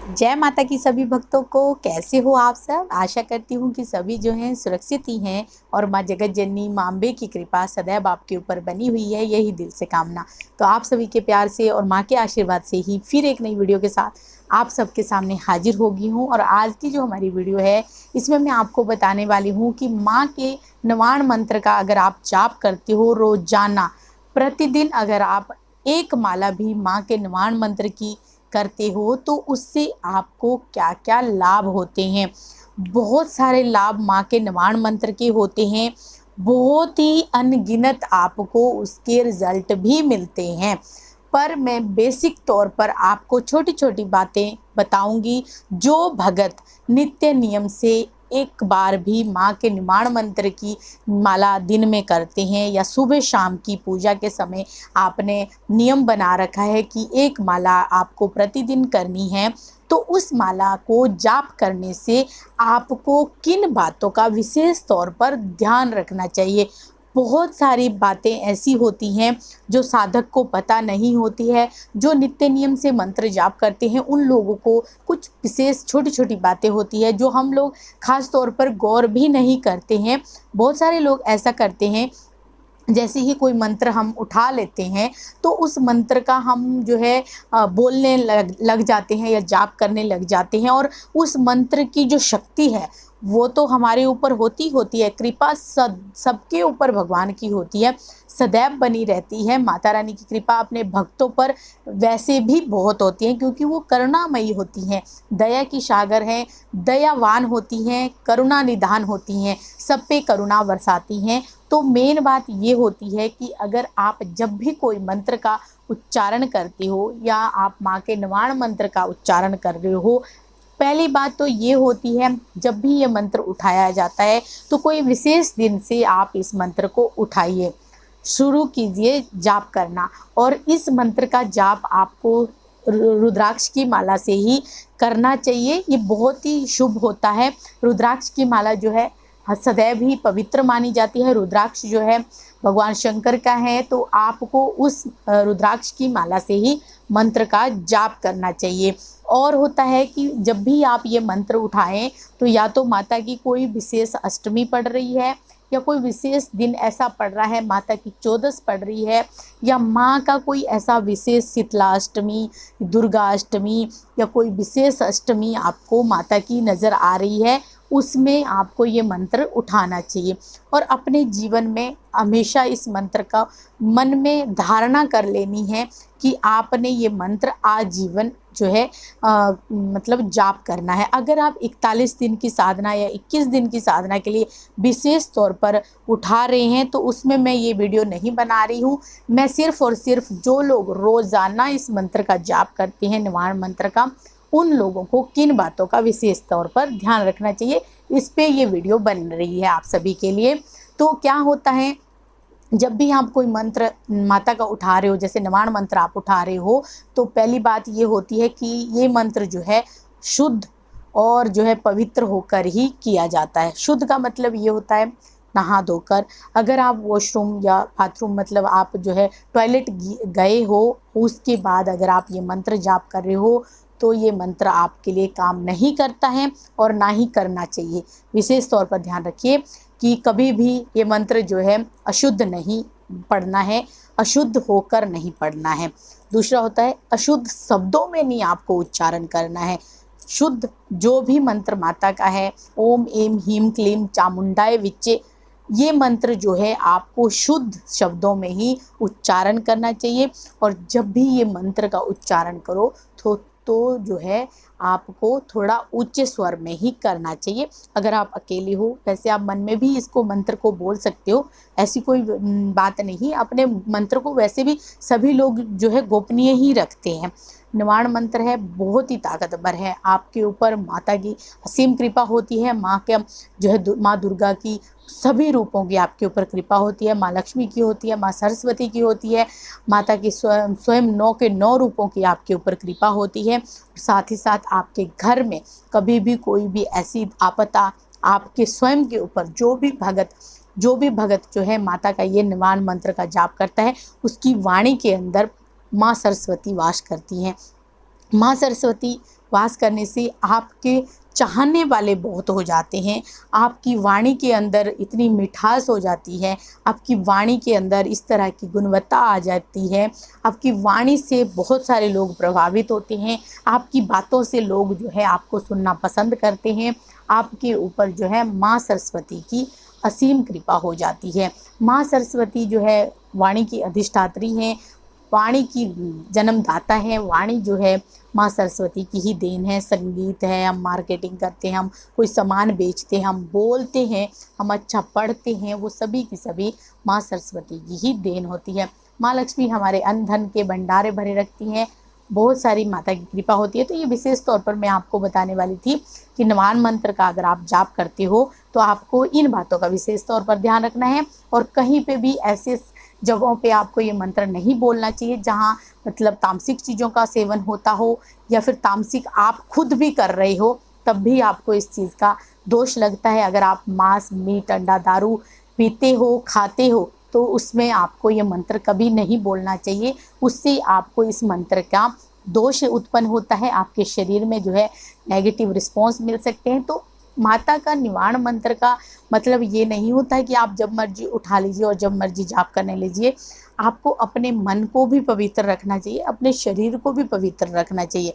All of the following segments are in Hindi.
जय माता की सभी भक्तों को। कैसे हो आप सब? आशा करती हूँ कि सभी जो हैं सुरक्षित ही हैं और माँ जगत जननी माँ अम्बे की कृपा सदैव आपके ऊपर बनी हुई है, यही दिल से कामना। तो आप सभी के प्यार से और माँ के आशीर्वाद से ही फिर एक नई वीडियो के साथ आप सबके सामने हाजिर हो गई हूँ। और आज की जो हमारी वीडियो है इसमें मैं आपको बताने वाली हूँ कि माँ के नवाण मंत्र का अगर आप जाप करते हो रोजाना, प्रतिदिन अगर आप एक माला भी माँ के नवाण मंत्र की करते हो तो उससे आपको क्या क्या लाभ होते हैं। बहुत सारे लाभ माँ के नवाण मंत्र के होते हैं, बहुत ही अनगिनत आपको उसके रिजल्ट भी मिलते हैं। पर मैं बेसिक तौर पर आपको छोटी छोटी बातें बताऊंगी। जो भगत नित्य नियम से एक बार भी माँ के निमाण मंत्र की माला दिन में करते हैं या सुबह शाम की पूजा के समय आपने नियम बना रखा है कि एक माला आपको प्रतिदिन करनी है, तो उस माला को जाप करने से आपको किन बातों का विशेष तौर पर ध्यान रखना चाहिए। बहुत सारी बातें ऐसी होती हैं जो साधक को पता नहीं होती है। जो नित्य नियम से मंत्र जाप करते हैं उन लोगों को कुछ विशेष छोटी छोटी बातें होती है जो हम लोग खास तौर पर गौर भी नहीं करते हैं। बहुत सारे लोग ऐसा करते हैं, जैसे ही कोई मंत्र हम उठा लेते हैं तो उस मंत्र का हम जो है बोलने लग जाते हैं या जाप करने लग जाते हैं। और उस मंत्र की जो शक्ति है वो तो हमारे ऊपर होती है। कृपा सबके ऊपर भगवान की होती है, सदैव बनी रहती है। माता रानी की कृपा अपने भक्तों पर वैसे भी बहुत होती है क्योंकि वो करुणामयी होती हैं, दया की सागर हैं, दयावान होती हैं, करुणा निधान होती हैं, सब पे करुणा बरसाती हैं। तो मेन बात ये होती है कि अगर आप जब भी कोई मंत्र का उच्चारण करते हो या आप माँ के नवाण मंत्र का उच्चारण कर रहे हो, पहली बात तो ये होती है जब भी ये मंत्र उठाया जाता है तो कोई विशेष दिन से आप इस मंत्र को उठाइए, शुरू कीजिए जाप करना। और इस मंत्र का जाप आपको रुद्राक्ष की माला से ही करना चाहिए, ये बहुत ही शुभ होता है। रुद्राक्ष की माला जो है सदैव ही पवित्र मानी जाती है। रुद्राक्ष जो है भगवान शंकर का है, तो आपको उस रुद्राक्ष की माला से ही मंत्र का जाप करना चाहिए। और होता है कि जब भी आप ये मंत्र उठाएं तो या तो माता की कोई विशेष अष्टमी पड़ रही है या कोई विशेष दिन ऐसा पड़ रहा है, माता की चौदस पड़ रही है, या माँ का कोई ऐसा विशेष शीतला अष्टमी, दुर्गा अष्टमी या कोई विशेष अष्टमी आपको माता की नज़र आ रही है, उसमें आपको ये मंत्र उठाना चाहिए। और अपने जीवन में हमेशा इस मंत्र का मन में धारणा कर लेनी है कि आपने ये मंत्र आजीवन जो है मतलब जाप करना है। अगर आप 41 दिन की साधना या 21 दिन की साधना के लिए विशेष तौर पर उठा रहे हैं तो उसमें मैं ये वीडियो नहीं बना रही हूँ। मैं सिर्फ और सिर्फ जो लोग रोज़ाना इस मंत्र का जाप करते हैं निवारण मंत्र का, उन लोगों को किन बातों का विशेष तौर पर ध्यान रखना चाहिए, इस पे ये वीडियो बन रही है आप सभी के लिए। तो क्या होता है, जब भी आप कोई मंत्र माता का उठा रहे हो, जैसे नवाण मंत्र आप उठा रहे हो, तो पहली बात ये होती है कि ये मंत्र जो है शुद्ध और जो है पवित्र होकर ही किया जाता है। शुद्ध का मतलब ये होता है नहा धोकर। अगर आप वॉशरूम या बाथरूम मतलब आप जो है टॉयलेट गए हो, उसके बाद अगर आप ये मंत्र जाप कर रहे हो तो ये मंत्र आपके लिए काम नहीं करता है और ना ही करना चाहिए। विशेष तौर पर ध्यान रखिए कि कभी भी ये मंत्र जो है अशुद्ध नहीं पढ़ना है, अशुद्ध होकर नहीं पढ़ना है। दूसरा होता है अशुद्ध शब्दों में नहीं आपको उच्चारण करना है। शुद्ध जो भी मंत्र माता का है, ओम एम ह्रीम क्लीम चामुंडाय विच्चे, ये मंत्र जो है आपको शुद्ध शब्दों में ही उच्चारण करना चाहिए। और जब भी ये मंत्र का उच्चारण करो तो जो है आपको थोड़ा उच्च स्वर में ही करना चाहिए। अगर आप अकेले हो, वैसे आप मन में भी इसको मंत्र को बोल सकते हो, ऐसी कोई बात नहीं। अपने मंत्र को वैसे भी सभी लोग जो है गोपनीय ही रखते हैं। निवाण मंत्र है, बहुत ही ताकतवर है, आपके ऊपर माता की असीम कृपा होती है। माँ के जो है माँ दुर्गा की सभी रूपों की आपके ऊपर कृपा होती है। माँ लक्ष्मी की होती है, माँ सरस्वती की होती है, माता की स्वयं 9 के 9 रूपों की आपके ऊपर कृपा होती है। साथ ही साथ आपके घर में कभी भी कोई भी ऐसी आपदा आपके स्वयं के ऊपर, जो भी भगत जो है माता का ये निवाण मंत्र का जाप करता है, उसकी वाणी के अंदर माँ सरस्वती वास करती हैं। माँ सरस्वती वास करने से आपके चाहने वाले बहुत हो जाते हैं। आपकी वाणी के अंदर इतनी मिठास हो जाती है, आपकी वाणी के अंदर इस तरह की गुणवत्ता आ जाती है, आपकी वाणी से बहुत सारे लोग प्रभावित होते हैं, आपकी बातों से लोग जो है आपको सुनना पसंद करते हैं। आपके ऊपर जो है माँ सरस्वती की असीम कृपा हो जाती है। माँ सरस्वती जो है वाणी की अधिष्ठात्री हैं, वाणी की जन्मदाता है। वाणी जो है माँ सरस्वती की ही देन है। संगीत है, हम मार्केटिंग करते हैं, हम कोई सामान बेचते हैं, हम बोलते हैं, हम अच्छा पढ़ते हैं, वो सभी की सभी माँ सरस्वती की ही देन होती है। माँ लक्ष्मी हमारे अन्न धन के भंडारे भरे रखती हैं। बहुत सारी माता की कृपा होती है। तो ये विशेष तौर पर मैं आपको बताने वाली थी कि नवान मंत्र का अगर आप जाप करते हो तो आपको इन बातों का विशेष तौर पर ध्यान रखना है। और कहीं पे भी ऐसे जगहों पे आपको ये मंत्र नहीं बोलना चाहिए जहाँ मतलब तामसिक चीज़ों का सेवन होता हो, या फिर तामसिक आप खुद भी कर रहे हो, तब भी आपको इस चीज़ का दोष लगता है। अगर आप मांस, मीट, अंडा, दारू पीते हो, खाते हो, तो उसमें आपको ये मंत्र कभी नहीं बोलना चाहिए। उससे आपको इस मंत्र का दोष उत्पन्न होता है, आपके शरीर में जो है नेगेटिव रिस्पॉन्स मिल सकते हैं। तो माता का निवारण मंत्र का मतलब ये नहीं होता है कि आप जब मर्जी उठा लीजिए और जब मर्जी जाप करने लीजिए। आपको अपने मन को भी पवित्र रखना चाहिए, अपने शरीर को भी पवित्र रखना चाहिए।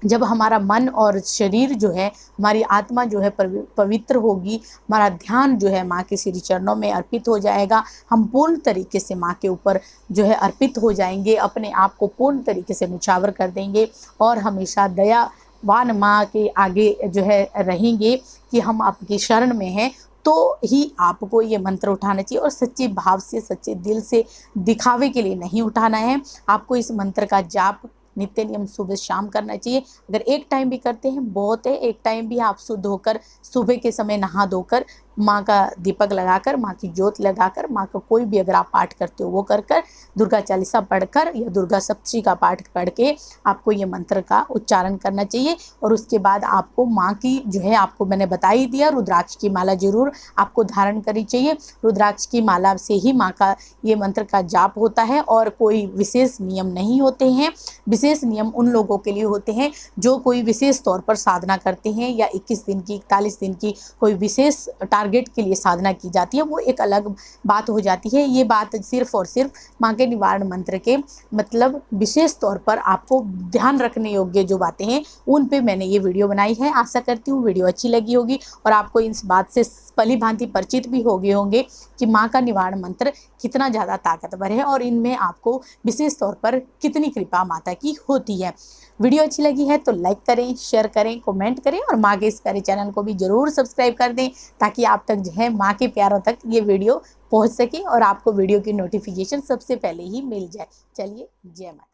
जब हमारा मन और शरीर जो है, हमारी आत्मा जो है पवित्र होगी, हमारा ध्यान जो है माँ के श्री चरणों में अर्पित हो जाएगा, हम पूर्ण तरीके से माँ के ऊपर जो है अर्पित हो जाएंगे, अपने आप को पूर्ण तरीके से न्यौछावर कर देंगे और हमेशा दयावान माँ के आगे जो है रहेंगे कि हम आपकी शरण में हैं। तो ही आपको ये मंत्र उठाना चाहिए और सच्चे भाव से, सच्चे दिल से, दिखावे के लिए नहीं उठाना है। आपको इस मंत्र का जाप नित्य नियम सुबह शाम करना चाहिए। अगर एक टाइम भी करते हैं बहुत है, एक टाइम भी आप शुद्ध होकर सुबह के समय नहा धोकर माँ का दीपक लगाकर, माँ की ज्योत लगाकर, माँ का कोई भी अगर आप पाठ करते हो वो कर कर, दुर्गा चालीसा पढ़कर या दुर्गा सप्तशती का पाठ पढ़ के आपको ये मंत्र का उच्चारण करना चाहिए। और उसके बाद आपको माँ की जो है, आपको मैंने बता ही दिया, रुद्राक्ष की माला जरूर आपको धारण करनी चाहिए। रुद्राक्ष की माला से ही माँ का ये मंत्र का जाप होता है और कोई विशेष नियम नहीं होते हैं। विशेष नियम उन लोगों के लिए होते हैं जो कोई विशेष तौर पर साधना करते हैं, या 21 दिन की, 41 दिन की कोई विशेष टारगेट के लिए साधना की जाती है, वो एक अलग बात हो जाती है। ये बात सिर्फ और सिर्फ माँ के निवारण मंत्र के मतलब विशेष तौर पर आपको ध्यान रखने योग्य जो बातें हैं उन पे मैंने ये वीडियो बनाई है। आशा करती हूँ वीडियो अच्छी लगी होगी और आपको इस बात से भली भांति परिचित भी हो गए होंगे कि माँ का निवारण मंत्र कितना ज़्यादा ताकतवर है और इनमें आपको विशेष तौर पर कितनी कृपा माता की होती है। वीडियो अच्छी लगी है तो लाइक करें, शेयर करें, कमेंट करें और माँ के इस प्यारे चैनल को भी जरूर सब्सक्राइब कर दें ताकि आप तक जो है माँ के प्यारों तक ये वीडियो पहुँच सके और आपको वीडियो की नोटिफिकेशन सबसे पहले ही मिल जाए। चलिए, जय माता।